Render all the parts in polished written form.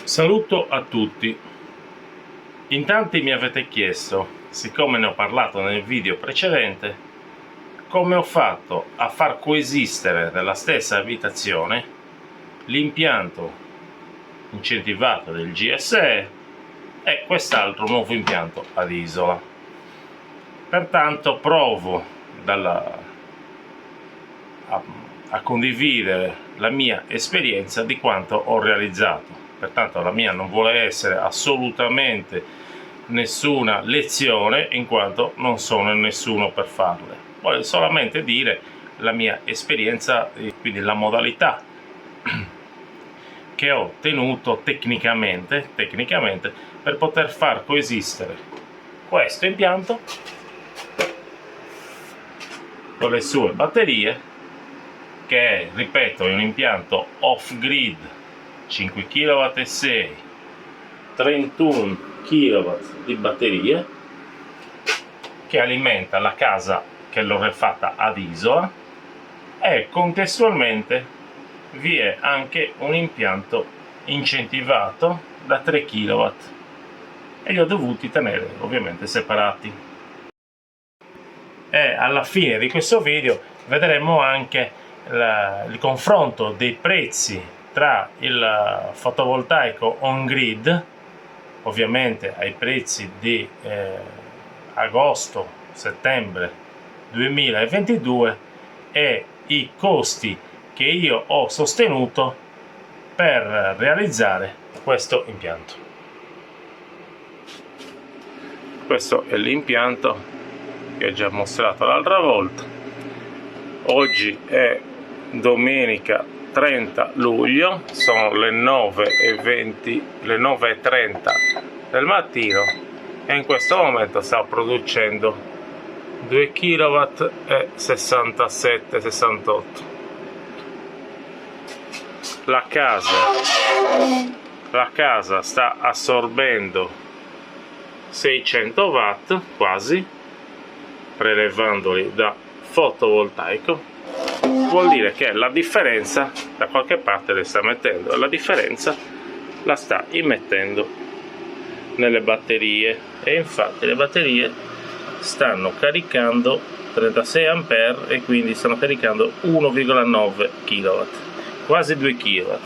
Saluto a tutti. In tanti mi avete chiesto, siccome ne ho parlato nel video precedente, come ho fatto a far coesistere nella stessa abitazione l'impianto incentivato del GSE e quest'altro nuovo impianto ad isola. Pertanto provo a condividere la mia esperienza di quanto ho realizzato. Pertanto la mia non vuole essere assolutamente nessuna lezione, in quanto non sono nessuno per farle. Vuole solamente dire la mia esperienza, quindi la modalità che ho tenuto tecnicamente per poter far coesistere questo impianto con le sue batterie, che è, ripeto, un impianto off-grid 5 kW e 6, 31 kW di batterie, che alimenta la casa che l'ho rifatta ad isola, e contestualmente vi è anche un impianto incentivato da 3 kW e li ho dovuti tenere ovviamente separati. E alla fine di questo video vedremo anche il confronto dei prezzi tra il fotovoltaico on grid, ovviamente ai prezzi di agosto-settembre 2022, e i costi che io ho sostenuto per realizzare questo impianto. Questo è l'impianto che ho già mostrato l'altra volta. Oggi è domenica 30 luglio, sono le 9:20, le 9:30 del mattino, e in questo momento sta producendo 2 kW e 67-68. La casa sta assorbendo 600 watt quasi, prelevandoli da fotovoltaico. Vuol dire che la differenza da qualche parte le sta mettendo, la differenza la sta immettendo nelle batterie, e infatti le batterie stanno caricando 36 A e quindi stanno caricando 1,9 kW, quasi 2 kW,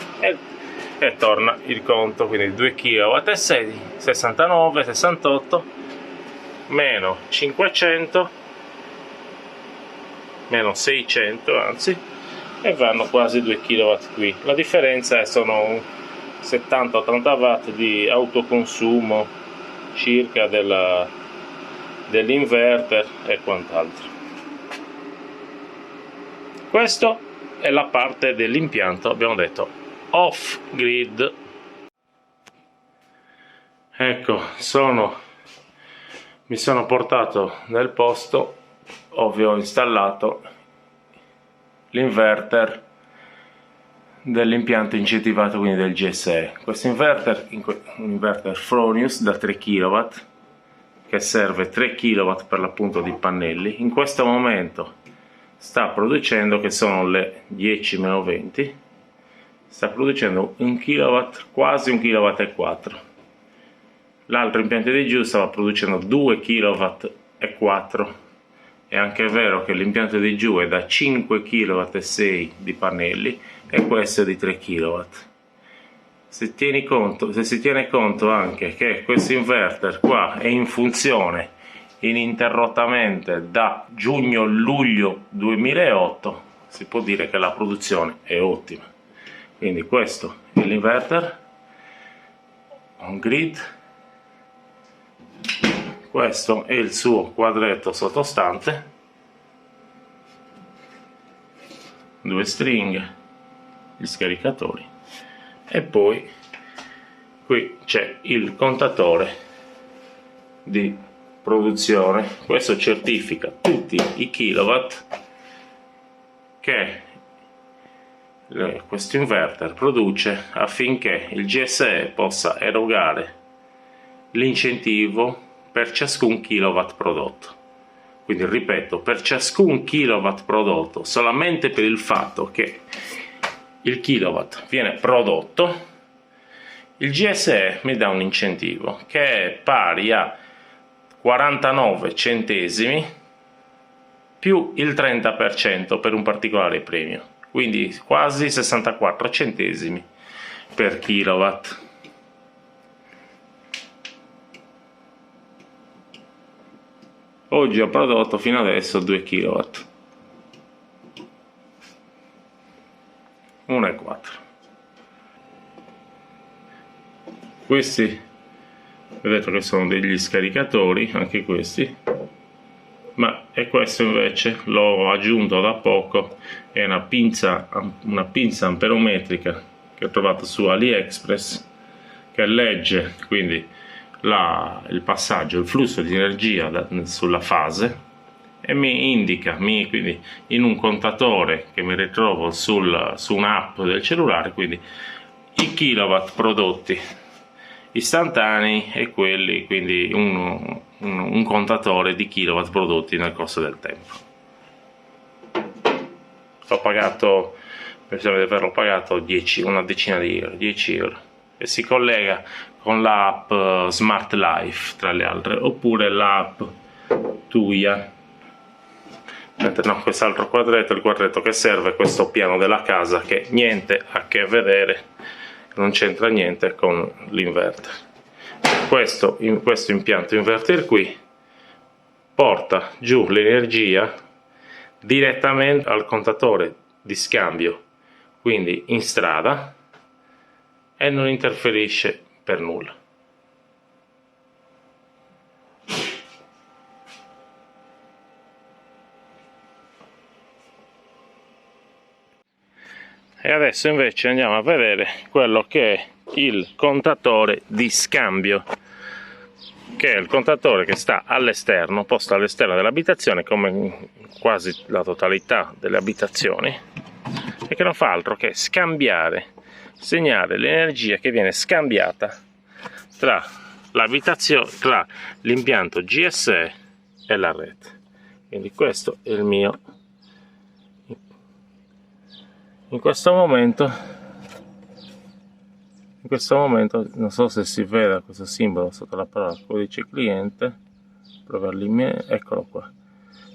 e torna il conto, quindi 2 kW e 6, 69, 68 meno 500 meno 600 anzi, e vanno quasi 2 kW qui. La differenza sono 70-80 watt di autoconsumo circa dell'inverter e quant'altro. Questa è la parte dell'impianto, abbiamo detto, off grid. Ecco, mi sono portato nel posto dove ho installato l'inverter dell'impianto incentivato, quindi del GSE. Questo inverter è un inverter Fronius da 3 kW che serve 3 kW per l'appunto di pannelli. In questo momento sta producendo, che sono le 10-20, sta producendo 1 kW, quasi 1 kW e 4. L'altro impianto di giù stava producendo 2 kW e 4. È anche vero che l'impianto di giù è da 5 kW e 6 di pannelli e questo è di 3 kW. Se si tiene conto anche che questo inverter qua è in funzione ininterrottamente da giugno-luglio 2008, si può dire che la produzione è ottima. Quindi questo è l'inverter on grid. Questo è il suo quadretto sottostante, 2 stringhe, gli scaricatori, e poi qui c'è il contatore di produzione. Questo certifica tutti i kilowatt che questo inverter produce, affinché il GSE possa erogare l'incentivo per ciascun kilowatt prodotto. Quindi ripeto, per ciascun kilowatt prodotto, solamente per il fatto che il kilowatt viene prodotto, Il GSE mi dà un incentivo che è pari a 49 centesimi più il 30% per un particolare premio, quindi quasi 64 centesimi per kilowatt. Oggi ho prodotto fino adesso 2 kW, 1,4. Questi vedete che sono degli scaricatori, anche questi, ma e questo invece l'ho aggiunto da poco, è una pinza amperometrica che ho trovato su AliExpress, che legge quindi il passaggio, il flusso di energia sulla fase, e mi indica quindi in un contatore che mi ritrovo su un'app del cellulare, quindi i kilowatt prodotti istantanei e quelli, quindi un contatore di kilowatt prodotti nel corso del tempo. Ho pagato, pensavo di averlo pagato una decina di euro, 10 euro, e si collega con l'app Smart Life tra le altre, oppure l'app Tuya. No, quest'altro quadretto, il quadretto che serve questo piano della casa, che niente a che vedere, non c'entra niente con l'inverter. Questo impianto inverter qui porta giù l'energia direttamente al contatore di scambio, quindi in strada, e non interferisce per nulla. E adesso invece andiamo a vedere quello che è il contatore di scambio, che è il contatore che sta all'esterno, posto all'esterno dell'abitazione, come in quasi la totalità delle abitazioni, e che non fa altro che segnare l'energia che viene scambiata tra l'abitazione, tra l'impianto GSE e la rete. Quindi questo è il mio. In questo momento non so se si vede questo simbolo sotto la parola codice cliente, eccolo qua.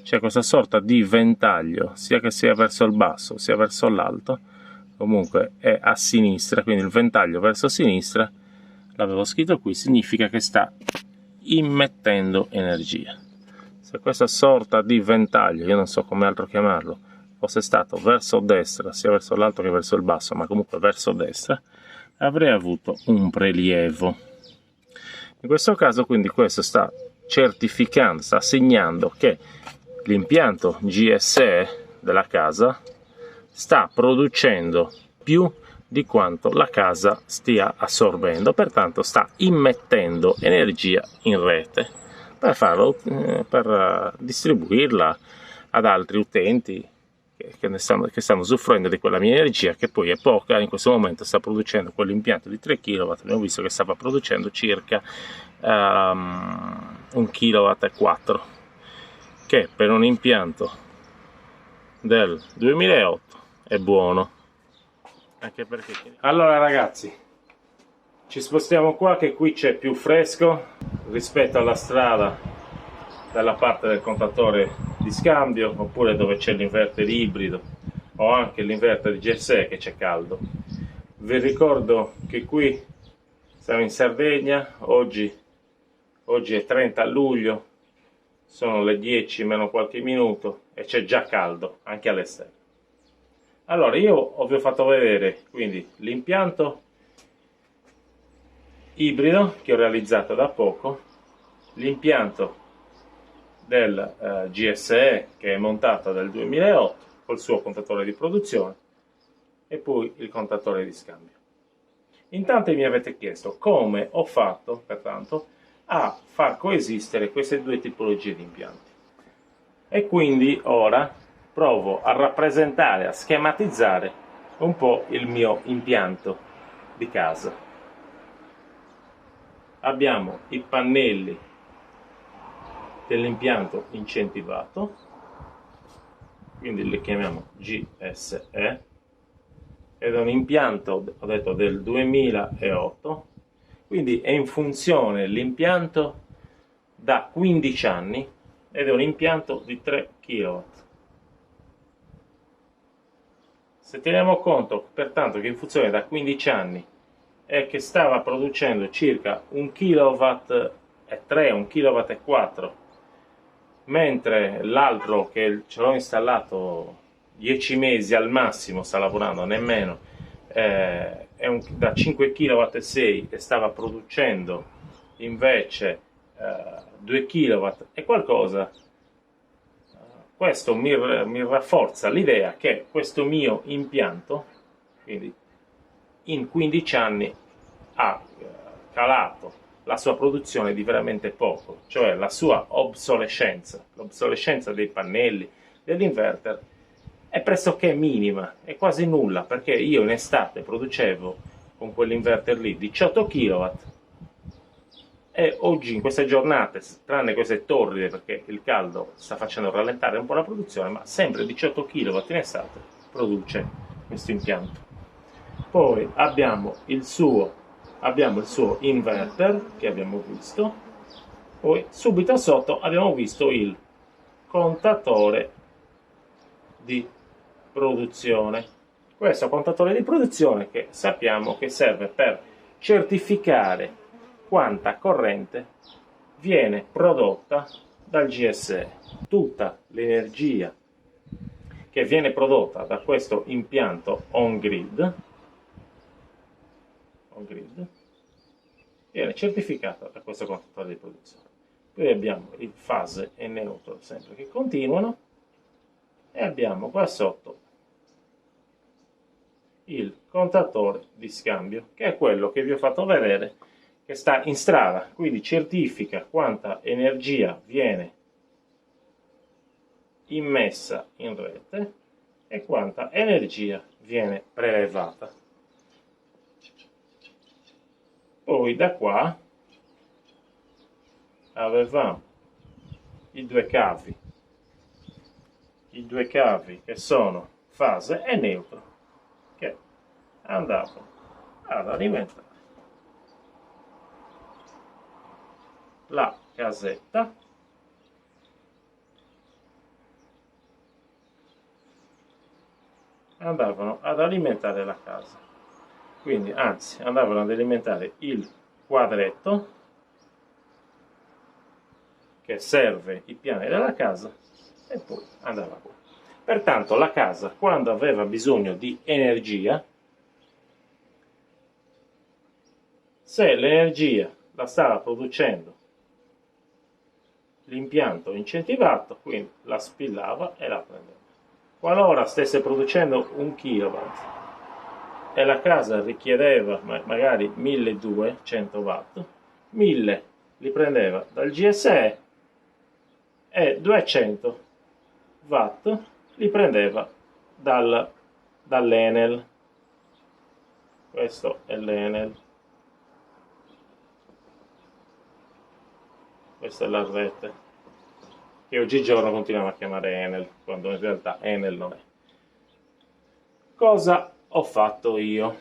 C'è questa sorta di ventaglio, sia che sia verso il basso sia verso l'alto, comunque è a sinistra, quindi il ventaglio verso sinistra, l'avevo scritto qui, significa che sta immettendo energia. Se questa sorta di ventaglio, io non so come altro chiamarlo, fosse stato verso destra, sia verso l'alto che verso il basso, ma comunque verso destra, avrei avuto un prelievo. In questo caso quindi questo sta certificando, sta segnando che l'impianto GSE della casa sta producendo più di quanto la casa stia assorbendo, pertanto sta immettendo energia in rete per distribuirla ad altri utenti che stanno usufruendo di quella mia energia, che poi è poca. In questo momento sta producendo quell'impianto di 3 kW, abbiamo visto che stava producendo circa 1,4 kW, che per un impianto del 2008 è buono. Anche perché... Allora ragazzi, ci spostiamo qua, che qui c'è più fresco rispetto alla strada dalla parte del contatore di scambio, oppure dove c'è l'inverter ibrido o anche l'inverter GSE che c'è caldo. Vi ricordo che qui siamo in Sardegna, oggi è 30 luglio, sono le 10 meno qualche minuto e c'è già caldo anche all'esterno. Allora io vi ho fatto vedere quindi l'impianto ibrido che ho realizzato da poco, l'impianto del GSE che è montato nel 2008 col suo contatore di produzione, e poi il contatore di scambio. In tanti mi avete chiesto come ho fatto pertanto a far coesistere queste due tipologie di impianti, e quindi ora provo a rappresentare, a schematizzare un po' il mio impianto di casa. Abbiamo i pannelli dell'impianto incentivato, quindi li chiamiamo GSE, ed è un impianto, ho detto, del 2008, quindi è in funzione l'impianto da 15 anni ed è un impianto di 3 kW. Se teniamo conto pertanto che in funzione da 15 anni e che stava producendo circa 1 kW e 3, 1 kW e 4, mentre l'altro che ce l'ho installato 10 mesi al massimo, sta lavorando nemmeno, è da 5 kW e 6 e stava producendo invece 2 kW e qualcosa. Questo mi rafforza l'idea che questo mio impianto, quindi in 15 anni, ha calato la sua produzione di veramente poco, cioè la sua obsolescenza, l'obsolescenza dei pannelli, dell'inverter, è pressoché minima, è quasi nulla, perché io in estate producevo con quell'inverter lì 18 kW e oggi in queste giornate, tranne queste torride perché il caldo sta facendo rallentare un po' la produzione, ma sempre 18 kW in estate produce questo impianto. Poi abbiamo il suo inverter che abbiamo visto, poi subito sotto abbiamo visto il contatore di produzione. Questo contatore di produzione che sappiamo che serve per certificare quanta corrente viene prodotta dal GSE. Tutta l'energia che viene prodotta da questo impianto on-grid viene certificata da questo contatore di produzione. Poi abbiamo il fase e neutro sempre che continuano e abbiamo qua sotto il contatore di scambio, che è quello che vi ho fatto vedere che sta in strada, quindi certifica quanta energia viene immessa in rete e quanta energia viene prelevata. Poi da qua avevamo i due cavi che sono fase e neutro, che andavano ad alimentare la casetta andavano ad alimentare la casa, quindi anzi andavano ad alimentare il quadretto che serve i piani della casa e poi andava qua. Pertanto la casa, quando aveva bisogno di energia, se l'energia la stava producendo l'impianto incentivato, quindi la spillava e la prendeva. Qualora stesse producendo 1 kW e la casa richiedeva magari 1200 watt, 1000 li prendeva dal GSE e 200 watt li prendeva dall'Enel. Questo è l'Enel, questa è la rete che oggigiorno continuiamo a chiamare Enel, quando in realtà Enel non è. Cosa ho fatto io?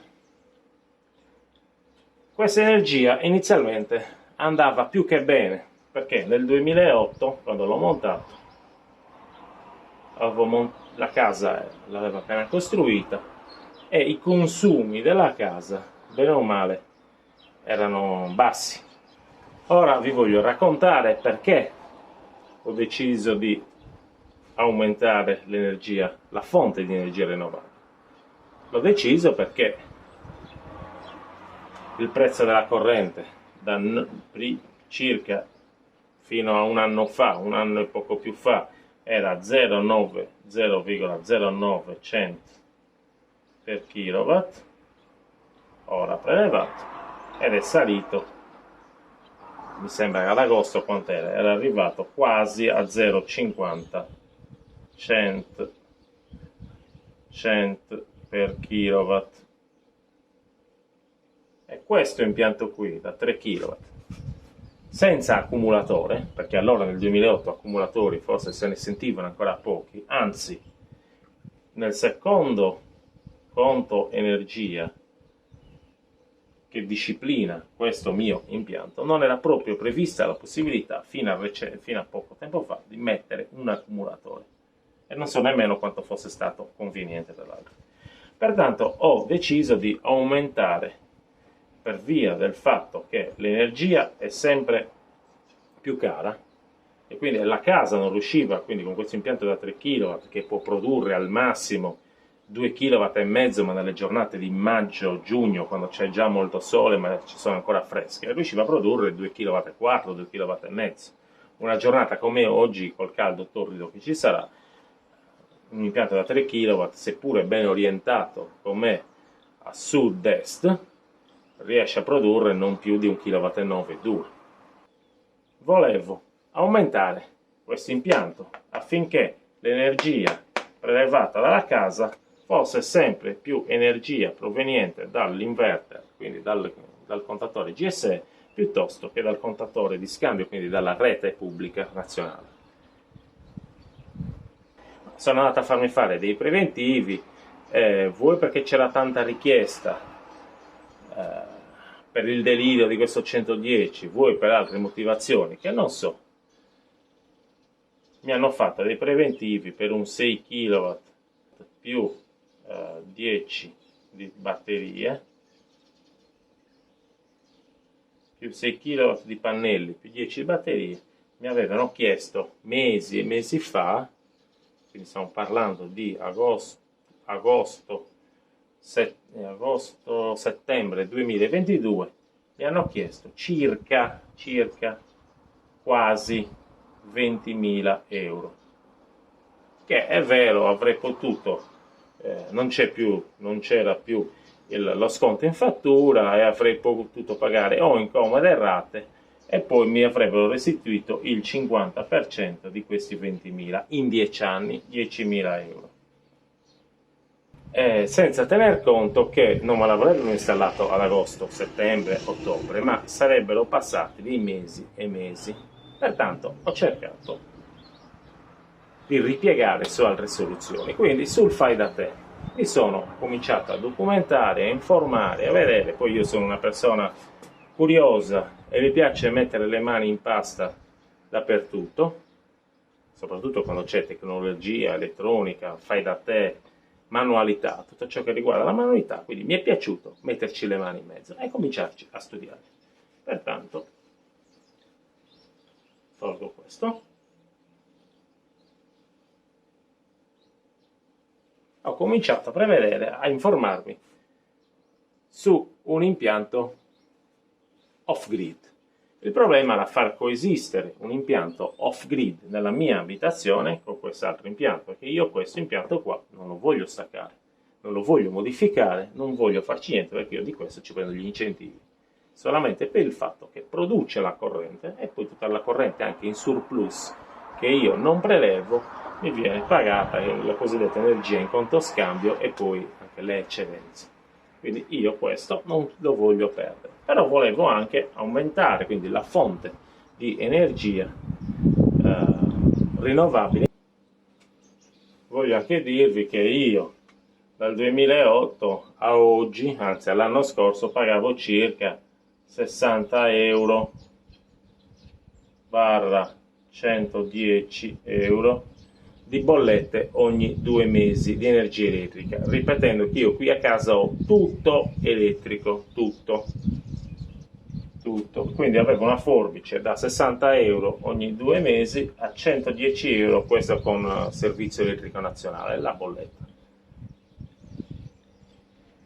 Questa energia inizialmente andava più che bene, perché nel 2008, quando l'ho montato, la casa l'avevo appena costruita e i consumi della casa, bene o male, erano bassi. Ora vi voglio raccontare perché ho deciso di aumentare l'energia, la fonte di energia rinnovabile. L'ho deciso perché il prezzo della corrente da circa fino a un anno fa, un anno e poco più fa, era 0,09 cent per kilowatt, ora prelevato, ed è salito. Mi sembra che ad agosto quant'era? Era arrivato quasi a 0,50 cent per kilowatt. E questo impianto qui da 3 kW senza accumulatore, perché allora nel 2008 accumulatori forse se ne sentivano ancora pochi, anzi nel secondo conto energia che disciplina questo mio impianto, non era proprio prevista la possibilità, fino a poco tempo fa, di mettere un accumulatore. E non so nemmeno quanto fosse stato conveniente per l'altro. Pertanto ho deciso di aumentare, per via del fatto che l'energia è sempre più cara, e quindi la casa non riusciva, quindi con questo impianto da 3 kW che può produrre al massimo 2 kW e mezzo, ma nelle giornate di maggio-giugno, quando c'è già molto sole ma ci sono ancora fresche, riusciva a produrre 2 kW e 4, 2 kW e mezzo. Una giornata come oggi, col caldo torrido che ci sarà, un impianto da 3 kW, seppure ben orientato come a sud-est, riesce a produrre non più di 1,9 kW 2. Volevo aumentare questo impianto affinché l'energia prelevata dalla casa fosse sempre più energia proveniente dall'inverter, quindi dal contatore GSE, piuttosto che dal contatore di scambio, quindi dalla rete pubblica nazionale. Sono andato a farmi fare dei preventivi, vuoi perché c'era tanta richiesta per il delirio di questo 110, vuoi per altre motivazioni che non so, mi hanno fatto dei preventivi per un 6 kW più 10 di batterie, più 6 kW di pannelli più 10 di batterie. Mi avevano chiesto mesi e mesi fa, quindi stiamo parlando di agosto-settembre 2022, mi hanno chiesto circa quasi 20.000 euro, che è vero, avrei potuto, non c'era più lo sconto in fattura e avrei potuto pagare o in comode rate e poi mi avrebbero restituito il 50% di questi 20.000 in 10 anni, 10.000 euro. Senza tener conto che non me l'avrebbero installato ad agosto, settembre, ottobre, ma sarebbero passati dei mesi e mesi. Pertanto ho cercato di ripiegare su altre soluzioni, quindi sul fai da te mi sono cominciato a documentare, a informare, a vedere. Poi io sono una persona curiosa e mi piace mettere le mani in pasta dappertutto, soprattutto quando c'è tecnologia, elettronica, fai da te, manualità, tutto ciò che riguarda la manualità, quindi mi è piaciuto metterci le mani in mezzo e cominciarci a studiare. Pertanto tolgo questo, ho cominciato a prevedere, a informarmi su un impianto off-grid. Il problema era far coesistere un impianto off-grid nella mia abitazione con quest'altro impianto, perché io questo impianto qua non lo voglio staccare, non lo voglio modificare, non voglio farci niente, perché io di questo ci prendo gli incentivi, solamente per il fatto che produce la corrente e poi tutta la corrente anche in surplus che io non prelevo mi viene pagata la cosiddetta energia in conto scambio e poi anche le eccedenze. Quindi io questo non lo voglio perdere, però volevo anche aumentare quindi la fonte di energia rinnovabile. Voglio anche dirvi che io dal 2008 a oggi, anzi all'anno scorso, pagavo circa 60 euro barra 110 euro di bollette ogni 2 mesi di energia elettrica, ripetendo che io qui a casa ho tutto elettrico, tutto, quindi avevo una forbice da 60 euro ogni 2 mesi a 110 euro, questo con servizio elettrico nazionale, la bolletta.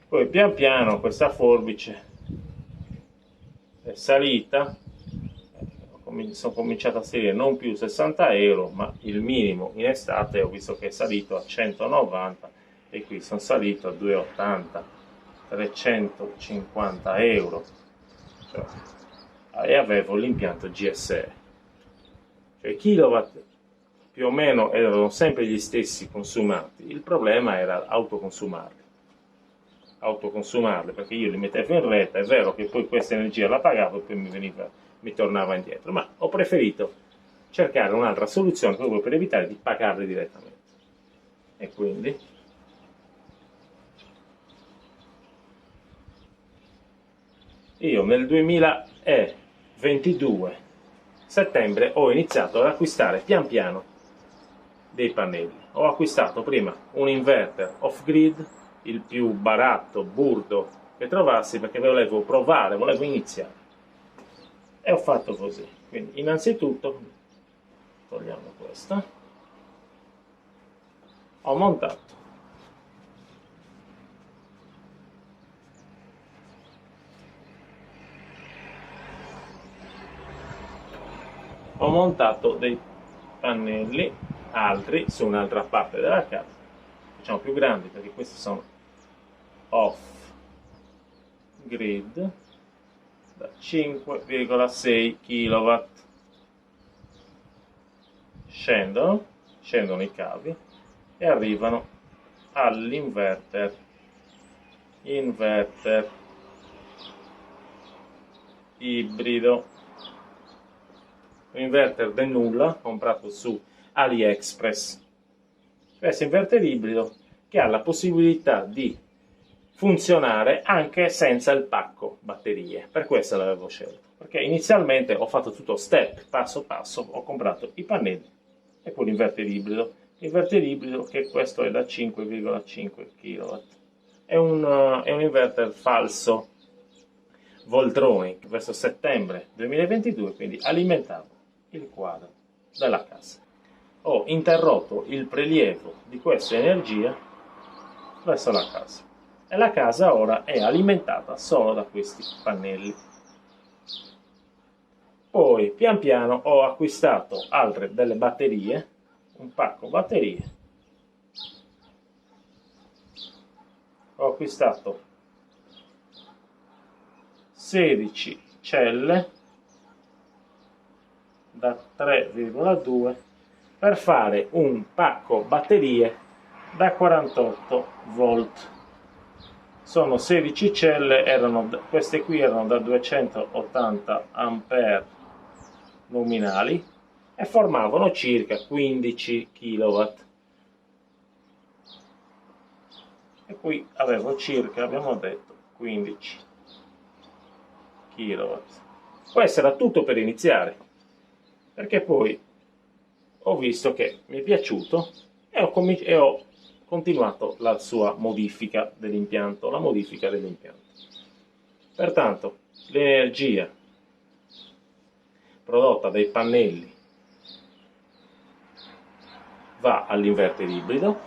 Poi pian piano questa forbice è salita, sono cominciato a salire non più 60 euro, ma il minimo in estate ho visto che è salito a 190 e qui sono salito a 280, 350 euro, cioè, e avevo l'impianto GSE, cioè i kilowatt più o meno erano sempre gli stessi consumati, il problema era autoconsumarli, perché io li mettevo in rete, è vero che poi questa energia la pagavo e poi mi tornava indietro, ma ho preferito cercare un'altra soluzione proprio per evitare di pagarli direttamente. E quindi io nel 2022 settembre ho iniziato ad acquistare pian piano dei pannelli. Ho acquistato prima un inverter off-grid, il più baratto, burdo che trovassi, perché volevo provare, volevo iniziare. E ho fatto così. Quindi innanzitutto togliamo questa. Ho montato dei pannelli altri su un'altra parte della casa, diciamo più grandi, perché questi sono off grid da 5,6 kW. Scendono i cavi e arrivano all'inverter ibrido, un inverter del nulla comprato su AliExpress. Questo inverter ibrido che ha la possibilità di funzionare anche senza il pacco batterie. Per questo l'avevo scelto, perché inizialmente ho fatto tutto step, passo passo, ho comprato i pannelli e poi l'inverter ibrido che questo è da 5,5 kW. È un inverter falso Voltronic verso settembre 2022, quindi alimentavo il quadro della casa. Ho interrotto il prelievo di questa energia verso la casa e la casa ora è alimentata solo da questi pannelli. Poi pian piano ho acquistato altre delle batterie, un pacco batterie. Ho acquistato 16 celle da 3,2 per fare un pacco batterie da 48 volt. Sono 16 celle, queste qui erano da 280 ampere nominali e formavano circa 15 kW. E qui avevo circa, abbiamo detto, 15 kW. Questo era tutto per iniziare, perché poi ho visto che mi è piaciuto e ho continuato la sua modifica dell'impianto, Pertanto l'energia prodotta dai pannelli va all'inverter ibrido,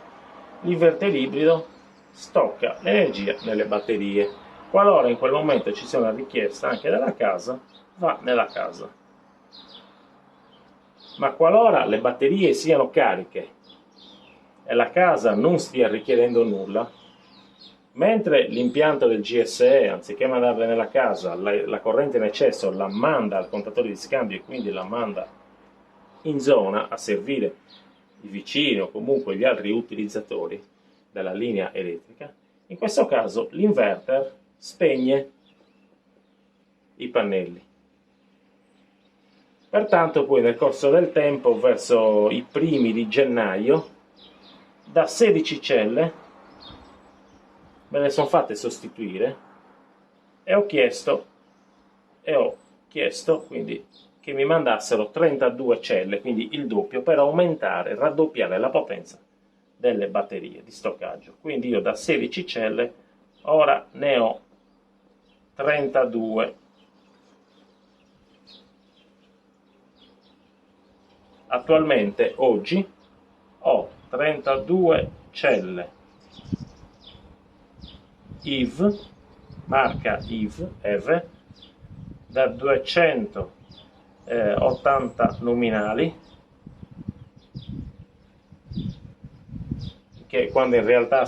l'inverter ibrido stocca l'energia nelle batterie. Qualora in quel momento ci sia una richiesta anche dalla casa, va nella casa. Ma qualora le batterie siano cariche e la casa non stia richiedendo nulla, mentre l'impianto del GSE, anziché mandarle nella casa, la corrente in eccesso la manda al contatore di scambio e quindi la manda in zona a servire i vicini o comunque gli altri utilizzatori della linea elettrica, in questo caso l'inverter spegne i pannelli. Pertanto poi nel corso del tempo, verso i primi di gennaio, da 16 celle me le sono fatte sostituire e ho chiesto quindi che mi mandassero 32 celle, quindi il doppio, per raddoppiare la potenza delle batterie di stoccaggio. Quindi io da 16 celle ora ne ho 32. Attualmente, oggi, ho 32 celle marca EVE, da 280 nominali, che quando in realtà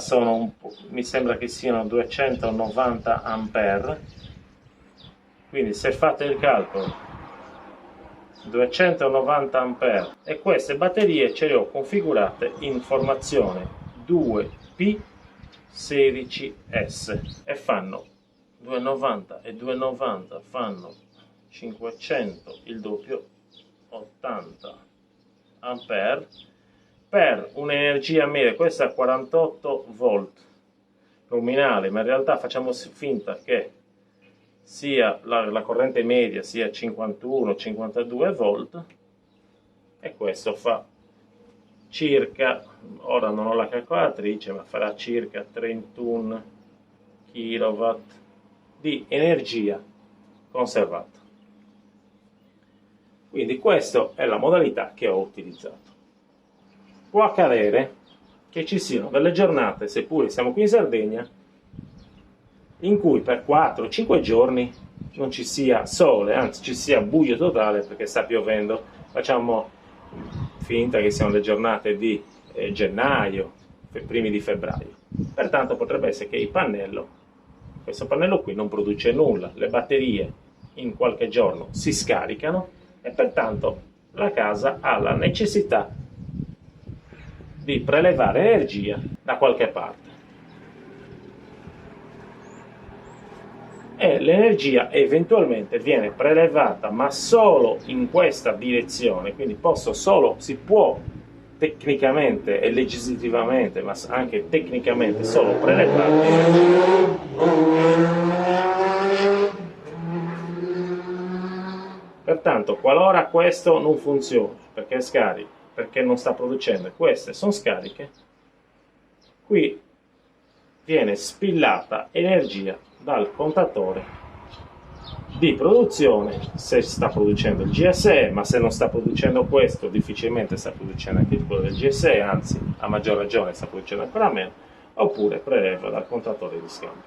mi sembra che siano 290 ampere, quindi se fate il calcolo 290 ampere, e queste batterie ce le ho configurate in formazione 2P16S e fanno 290 e 290 fanno 500, il doppio, 80 ampere per un'energia media. Questa è 48 volt nominale, ma in realtà facciamo finta che sia la corrente media sia 51-52 volt, e questo fa circa, ora non ho la calcolatrice, ma farà circa 31 kW di energia conservata. Quindi questa è la modalità che ho utilizzato. Può accadere che ci siano delle giornate, seppure siamo qui in Sardegna, in cui per 4-5 giorni non ci sia sole, anzi ci sia buio totale perché sta piovendo. Facciamo finta che siano le giornate di gennaio, primi di febbraio. Pertanto potrebbe essere che questo pannello qui non produce nulla, le batterie in qualche giorno si scaricano e pertanto la casa ha la necessità di prelevare energia da qualche parte. E l'energia eventualmente viene prelevata, ma solo in questa direzione, quindi si può tecnicamente e legislativamente, ma anche tecnicamente solo prelevare. Pertanto, qualora questo non funzioni, perché è scarico, perché non sta producendo, e queste sono scariche, qui viene spillata energia dal contatore di produzione, se sta producendo il GSE, ma se non sta producendo questo, difficilmente sta producendo anche quello del GSE, anzi, a maggior ragione sta producendo ancora meno, oppure preleva dal contatore di scambio.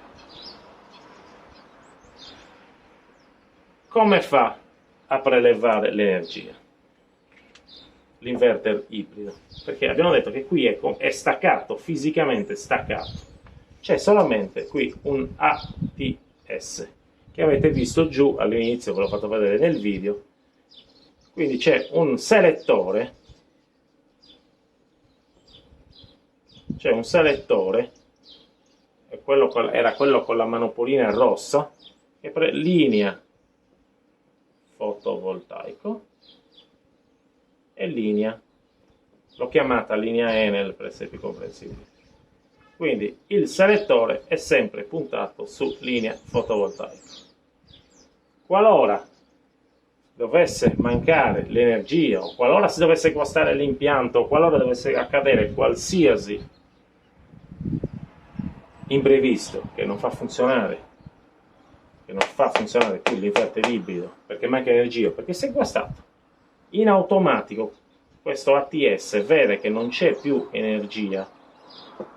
Come fa a prelevare l'energia l'inverter ibrido? Perché abbiamo detto che qui è staccato, fisicamente staccato. C'è solamente qui un ATS che avete visto giù all'inizio, ve l'ho fatto vedere nel video. Quindi c'è un selettore, e era quello con la manopolina rossa, che linea fotovoltaico e linea, l'ho chiamata linea Enel per essere più comprensibile. Quindi il selettore è sempre puntato su linea fotovoltaica. Qualora dovesse mancare l'energia, o qualora si dovesse guastare l'impianto, o qualora dovesse accadere qualsiasi imprevisto che non fa funzionare più l'inverter ibrido perché manca energia, perché si è guastato, in automatico questo ATS vede che non c'è più energia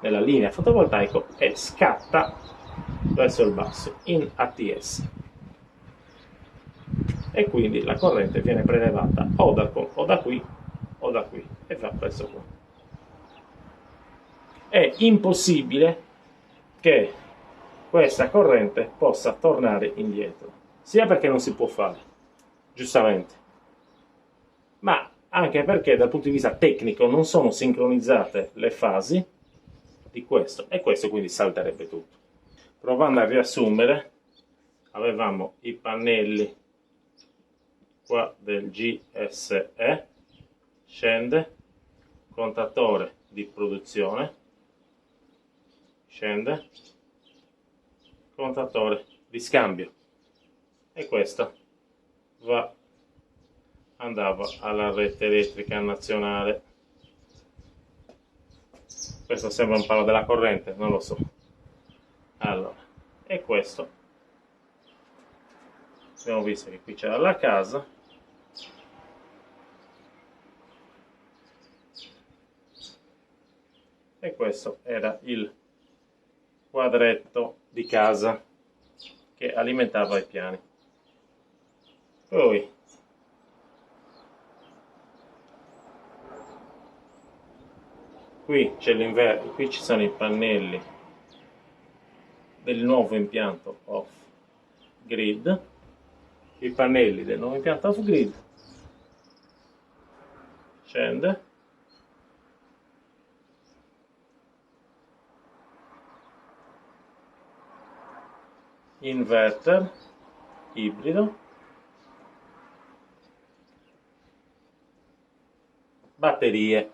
nella linea fotovoltaica e scatta verso il basso in ATS, e quindi la corrente viene prelevata o da qui o da qui e va verso qua. È impossibile che questa corrente possa tornare indietro, sia perché non si può fare, giustamente, ma anche perché dal punto di vista tecnico non sono sincronizzate le fasi di questo, e questo quindi salterebbe tutto. Provando a riassumere, avevamo i pannelli qua del GSE, scende, contatore di produzione, scende, contatore di scambio, e questo andava alla rete elettrica nazionale. Questo sembra un palo della corrente, non lo so. Allora, e questo abbiamo visto che qui c'era la casa, e questo era il quadretto di casa che alimentava i piani. Poi qui c'è l'inverter, qui ci sono i pannelli del nuovo impianto off grid, i pannelli del nuovo impianto off grid, scende, inverter ibrido, batterie,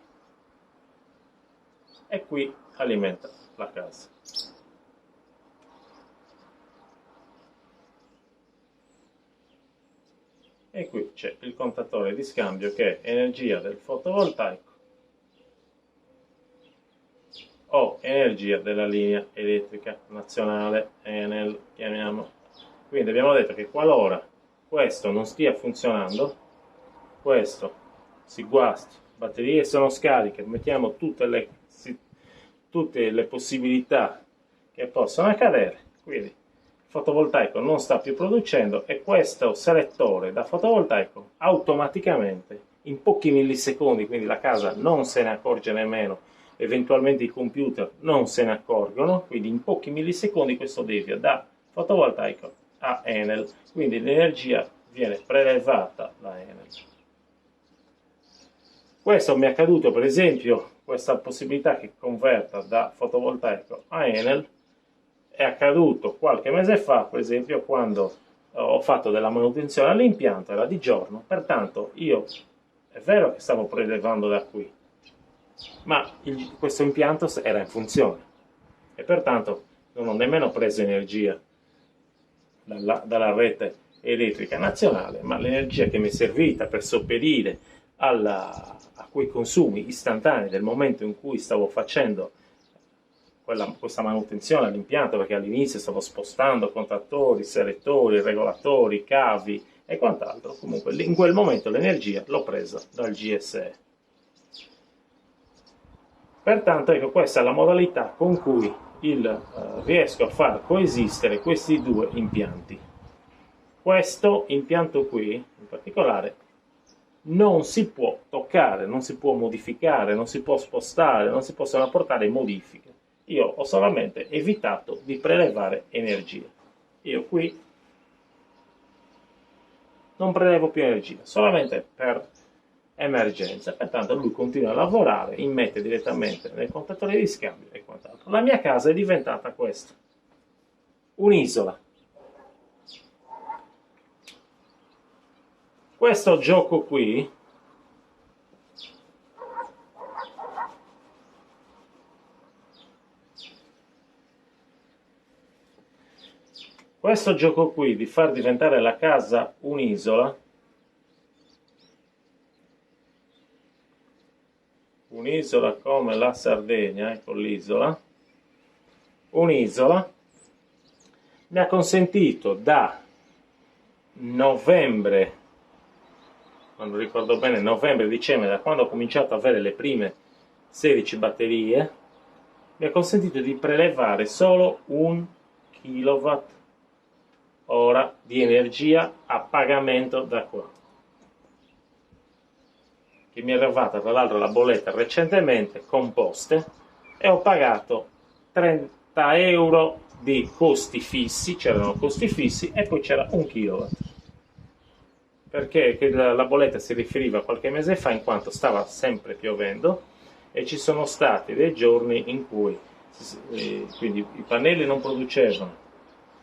e qui alimenta la casa. e qui c'è il contatore di scambio che è energia del fotovoltaico o energia della linea elettrica nazionale, Enel chiamiamo. Quindi abbiamo detto che qualora questo non stia funzionando, questo si guasti, batterie sono scariche, mettiamo tutte le possibilità che possono accadere, quindi il fotovoltaico non sta più producendo e questo selettore da fotovoltaico automaticamente in pochi millisecondi, quindi la casa non se ne accorge nemmeno, eventualmente i computer non se ne accorgono, quindi in pochi millisecondi questo devia da fotovoltaico a Enel, quindi l'energia viene prelevata da Enel. Questo mi è accaduto, per esempio, questa possibilità che converta da fotovoltaico a Enel è accaduto qualche mese fa, per esempio, quando ho fatto della manutenzione all'impianto, era di giorno, pertanto io è vero che stavo prelevando da qui, ma questo impianto era in funzione e pertanto non ho nemmeno preso energia dalla rete elettrica nazionale, ma l'energia che mi è servita per sopperire a quei consumi istantanei del momento in cui stavo facendo questa manutenzione all'impianto, perché all'inizio stavo spostando contattori, selettori, regolatori, cavi e quant'altro. Comunque in quel momento l'energia l'ho presa dal GSE. Pertanto ecco, questa è la modalità con cui riesco a far coesistere questi due impianti. Questo impianto qui in particolare non si può toccare, non si può modificare, non si può spostare, non si possono apportare modifiche. Io ho solamente evitato di prelevare energia. Io qui non prelevo più energia, solamente per emergenza. Pertanto lui continua a lavorare, immette direttamente nel contatore di scambio e quant'altro. La mia casa è diventata questa, un'isola. Questo gioco qui di far diventare la casa un'isola come la Sardegna, ecco l'isola, un'isola, mi ha consentito da novembre, non ricordo bene, novembre-dicembre, da quando ho cominciato ad avere le prime 16 batterie, mi ha consentito di prelevare solo 1 kilowatt ora di energia a pagamento da qua, che mi è arrivata tra l'altro la bolletta recentemente con poste e ho pagato 30 euro di costi fissi, c'erano costi fissi e poi c'era 1 kilowatt, perché la bolletta si riferiva a qualche mese fa in quanto stava sempre piovendo e ci sono stati dei giorni in cui quindi i pannelli non producevano,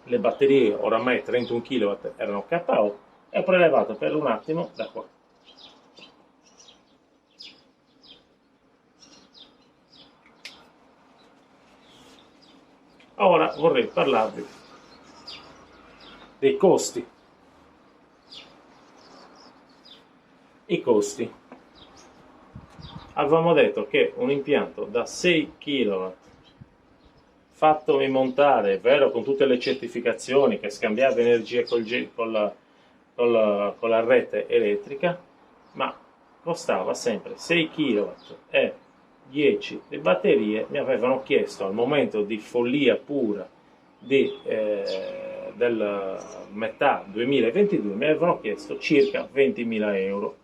le batterie oramai 31 kW erano KO e ho prelevato per un attimo da qua. Ora vorrei parlarvi dei costi. I costi. Avevamo detto che un impianto da 6 kW fattomi montare, è vero, con tutte le certificazioni, che scambiava energia con la rete elettrica, ma costava sempre 6 kW e 10 di batterie. Mi avevano chiesto al momento di follia pura del metà 2022, mi avevano chiesto circa 20.000 euro.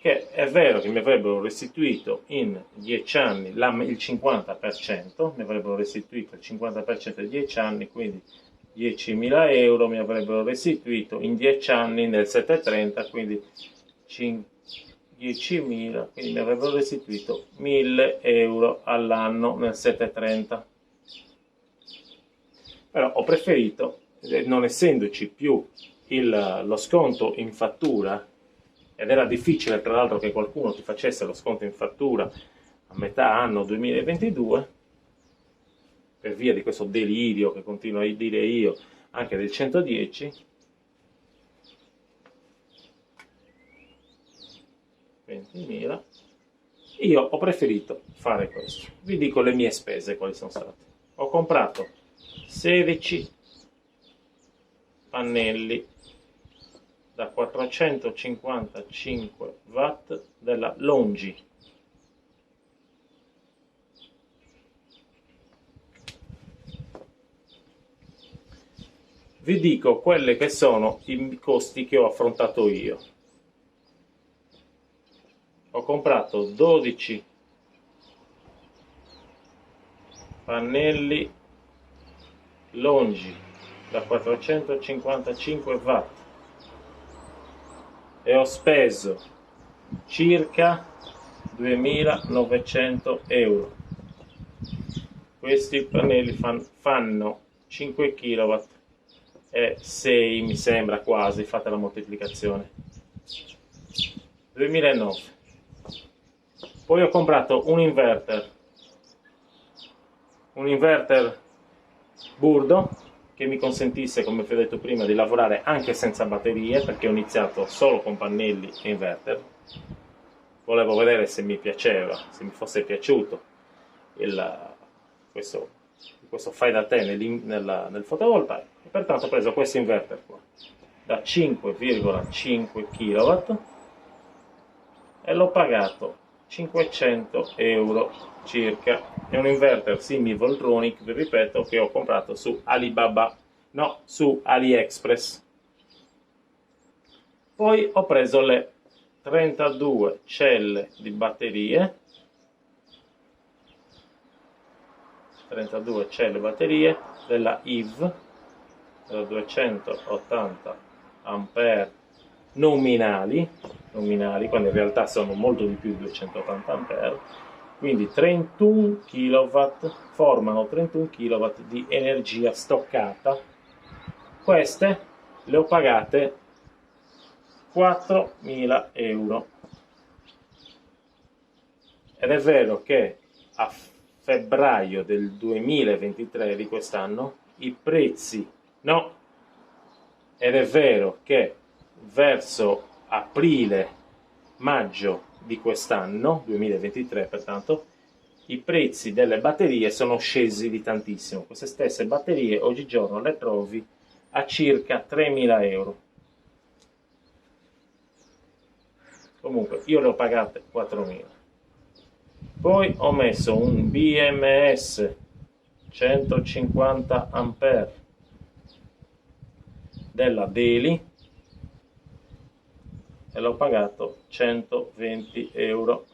Che è vero che mi avrebbero restituito in 10 anni il 50%, mi avrebbero restituito il 50% in 10 anni, quindi 10.000 euro mi avrebbero restituito in 10 anni nel 730, quindi 10.000, quindi mi avrebbero restituito 1.000 euro all'anno nel 730. Però ho preferito, non essendoci più lo sconto in fattura, ed era difficile tra l'altro che qualcuno ti facesse lo sconto in fattura a metà anno 2022, per via di questo delirio che continuo a dire io, anche del 110, 20.000. Io ho preferito fare questo. Vi dico le mie spese quali sono state. Ho comprato 16 pannelli da 455 watt della Longi. Vi dico quelli che sono i costi che ho affrontato io. Ho comprato 12 pannelli Longi da 455 watt e ho speso circa 2.900 euro. Questi pannelli fanno 5 kW e 6 mi sembra quasi, fate la moltiplicazione. 2009. Poi ho comprato un inverter burdo che mi consentisse, come vi ho detto prima, di lavorare anche senza batterie, perché ho iniziato solo con pannelli e inverter. Volevo vedere se mi piaceva, se mi fosse piaciuto questo fai da te nel fotovoltaico, e pertanto ho preso questo inverter qua da 5,5 kW e l'ho pagato 500 euro circa. È un inverter Simi Voltronic, vi ripeto, che ho comprato su su AliExpress. Poi ho preso le 32 celle di batterie, 32 celle batterie della IV da 280 ampere nominali, quando in realtà sono molto di più di 280 ampere, quindi 31 kW, formano 31 kW di energia stoccata. Queste le ho pagate 4.000 euro. Ed è vero che a febbraio del 2023 di quest'anno i prezzi ed è vero che verso aprile-maggio di quest'anno 2023, pertanto, i prezzi delle batterie sono scesi di tantissimo. Queste stesse batterie oggigiorno le trovi a circa 3.000 euro. Comunque io le ho pagate 4.000. Poi ho messo un BMS 150 ampere della Deli e l'ho pagato 120 euro.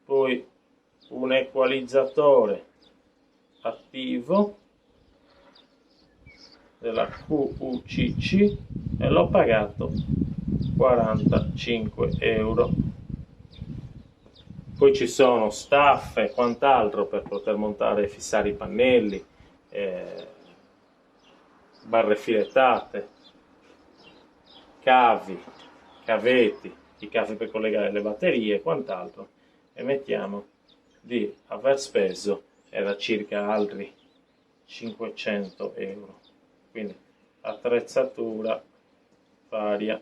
Poi un equalizzatore attivo della QUCC e l'ho pagato 45 euro. Poi ci sono staffe e quant'altro per poter montare e fissare i pannelli, barre filettate, cavetti, i cavi per collegare le batterie e quant'altro, e mettiamo di aver speso era circa altri 500 euro. Quindi attrezzatura varia.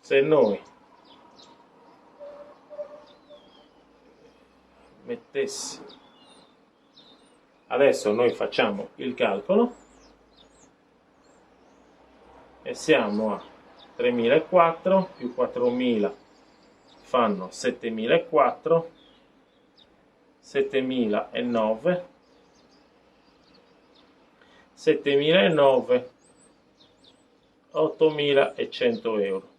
Se noi mettessimo, adesso noi facciamo il calcolo e siamo a 3.400 più 4.000 fanno 7.400, 7.009, 7.009, 8.100 euro.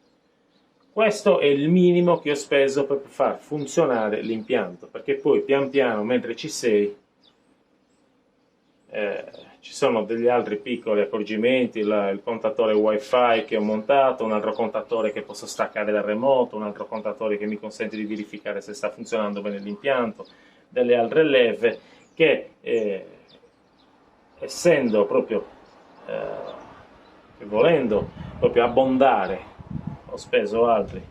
Questo è il minimo che ho speso per far funzionare l'impianto, perché poi pian piano, mentre ci sei, ci sono degli altri piccoli accorgimenti, il contatore wifi che ho montato, un altro contatore che posso staccare da remoto, un altro contatore che mi consente di verificare se sta funzionando bene l'impianto, delle altre leve che essendo proprio volendo proprio abbondare, ho speso altri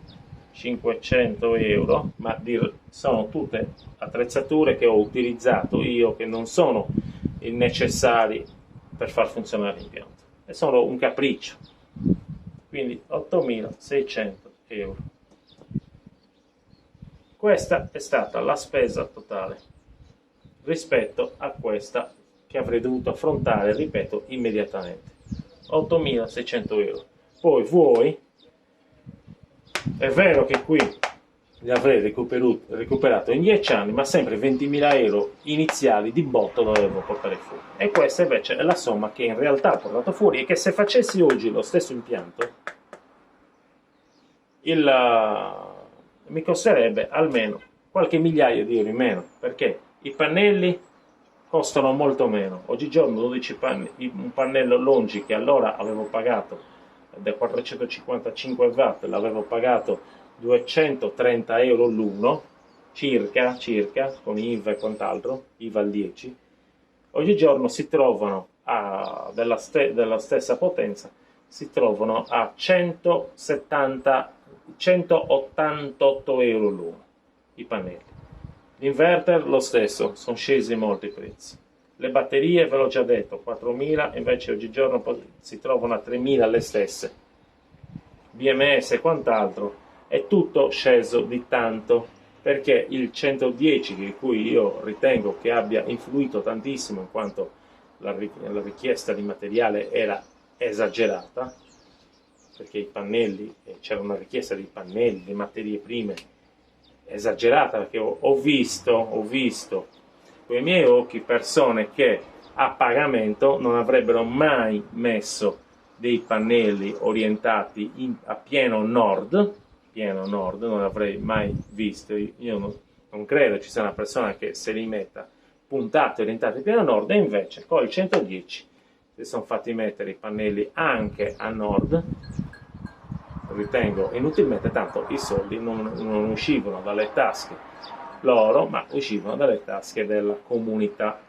500 euro, ma sono tutte attrezzature che ho utilizzato io, che non sono necessari per far funzionare l'impianto, è solo un capriccio. Quindi 8.600 euro. Questa è stata la spesa totale rispetto a questa che avrei dovuto affrontare, ripeto, immediatamente. 8.600 euro. Poi voi, è vero che qui li avrei recuperato in 10 anni, ma sempre 20.000 euro iniziali di botto dovevo portare fuori. E questa invece è la somma che in realtà ho portato fuori, e che se facessi oggi lo stesso impianto, mi costerebbe almeno qualche migliaio di euro in meno, perché i pannelli costano molto meno. Oggigiorno 12 un pannello Longi che allora avevo pagato da 455 watt, l'avevo pagato 230 euro l'uno, circa, con IVA e quant'altro, IVA al 10, oggigiorno si trovano della stessa potenza, si trovano a 188 euro l'uno i pannelli. L'inverter lo stesso, sono scesi molto i prezzi. Le batterie, ve l'ho già detto, 4.000, invece oggigiorno si trovano a 3.000 le stesse. BMS e quant'altro, è tutto sceso di tanto, perché il 110, di cui io ritengo che abbia influito tantissimo, in quanto la richiesta di materiale era esagerata, perché i pannelli, c'era una richiesta di pannelli, di materie prime esagerata, perché ho visto con i miei occhi persone che a pagamento non avrebbero mai messo dei pannelli orientati a pieno nord, non avrei mai visto. Io non credo ci sia una persona che se li metta puntati orientati a pieno nord, e invece con il 110 si sono fatti mettere i pannelli anche a nord. Ritengo inutilmente, tanto i soldi non uscivano dalle tasche loro, ma uscivano dalle tasche della comunità.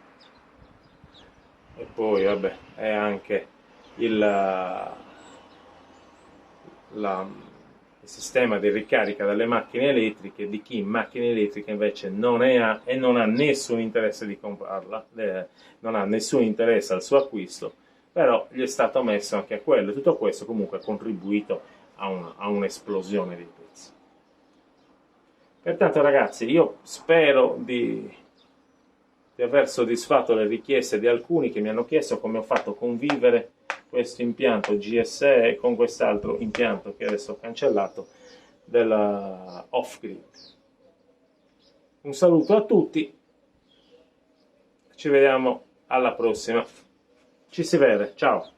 E poi vabbè, è anche il sistema di ricarica delle macchine elettriche di chi macchine elettriche invece non ne ha, e non ha nessun interesse di comprarla, non ha nessun interesse al suo acquisto, però gli è stato messo anche a quello. Tutto questo comunque ha contribuito a un'esplosione dei prezzi. Pertanto ragazzi, io spero di aver soddisfatto le richieste di alcuni che mi hanno chiesto come ho fatto a convivere questo impianto GSE con quest'altro impianto che adesso ho cancellato, della off-grid. Un saluto a tutti, ci vediamo alla prossima, ci si vede, ciao!